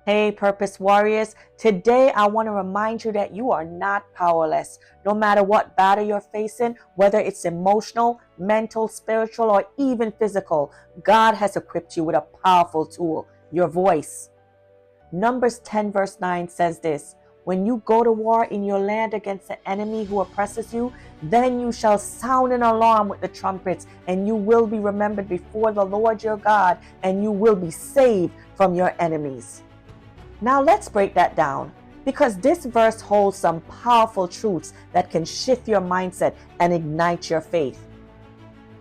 Hey, Purpose Warriors. Today, I want to remind you that you are not powerless. No matter what battle you're facing, whether it's emotional, mental, spiritual, or even physical, God has equipped you with a powerful tool, your voice. Numbers 10 verse 9 says this: When you go to war in your land against the enemy who oppresses you, then you shall sound an alarm with the trumpets, and you will be remembered before the Lord your God, and you will be saved from your enemies. Now let's break that down, because this verse holds some powerful truths that can shift your mindset and ignite your faith.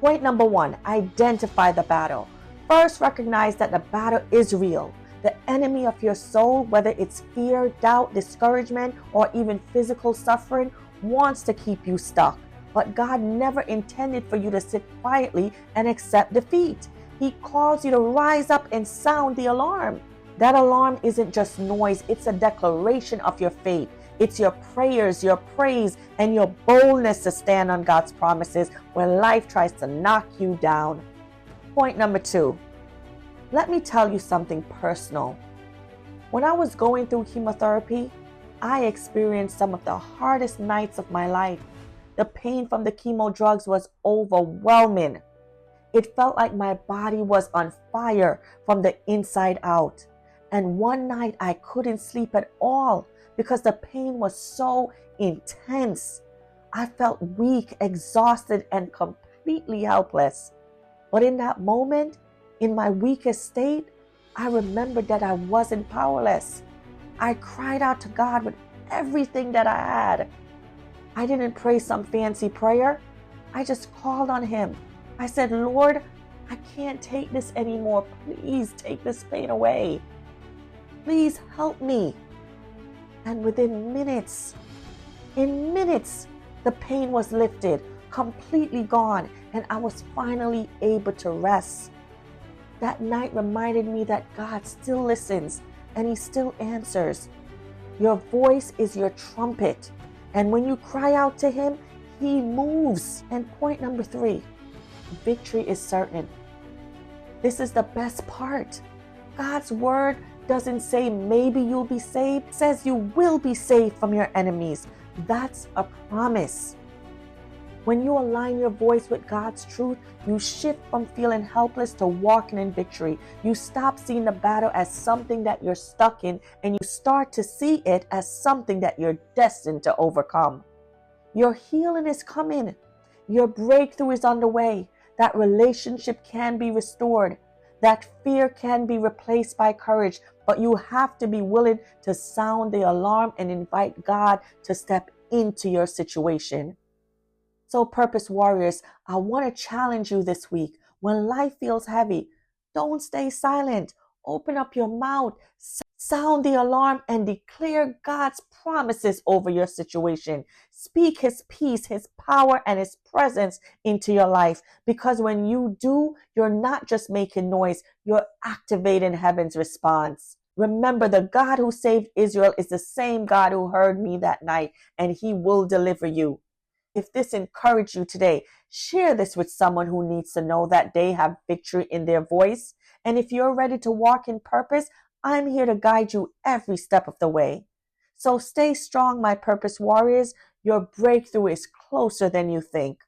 Point number one, identify the battle. First, recognize that the battle is real. The enemy of your soul, whether it's fear, doubt, discouragement, or even physical suffering, wants to keep you stuck. But God never intended for you to sit quietly and accept defeat. He calls you to rise up and sound the alarm. That alarm isn't just noise, it's a declaration of your faith. It's your prayers, your praise, and your boldness to stand on God's promises when life tries to knock you down. Point number two, let me tell you something personal. When I was going through chemotherapy, I experienced some of the hardest nights of my life. The pain from the chemo drugs was overwhelming. It felt like my body was on fire from the inside out. And one night I couldn't sleep at all because the pain was so intense. I felt weak, exhausted, and completely helpless. But in that moment, in my weakest state, I remembered that I wasn't powerless. I cried out to God with everything that I had. I didn't pray some fancy prayer. I just called on Him. I said, Lord, I can't take this anymore. Please take this pain away. Please help me. And within minutes, the pain was lifted, completely gone, and I was finally able to rest. That night reminded me that God still listens and He still answers. Your voice is your trumpet, and when you cry out to Him, He moves. And point number three, victory is certain. This is the best part. God's word doesn't say maybe you'll be saved. It says you will be saved from your enemies. That's a promise. When you align your voice with God's truth, you shift from feeling helpless to walking in victory. You stop seeing the battle as something that you're stuck in, and you start to see it as something that you're destined to overcome. Your healing is coming. Your breakthrough is on the way. That relationship can be restored. That fear can be replaced by courage, but you have to be willing to sound the alarm and invite God to step into your situation. So, Purpose Warriors, I want to challenge you this week. When life feels heavy, don't stay silent. Open up your mouth, sound the alarm, and declare God's promises over your situation. Speak His peace, His power, and His presence into your life. Because when you do, you're not just making noise, you're activating heaven's response. Remember, the God who saved Israel is the same God who heard me that night, and He will deliver you. If this encouraged you today, share this with someone who needs to know that they have victory in their voice. And if you're ready to walk in purpose, I'm here to guide you every step of the way. So stay strong, my Purpose Warriors. Your breakthrough is closer than you think.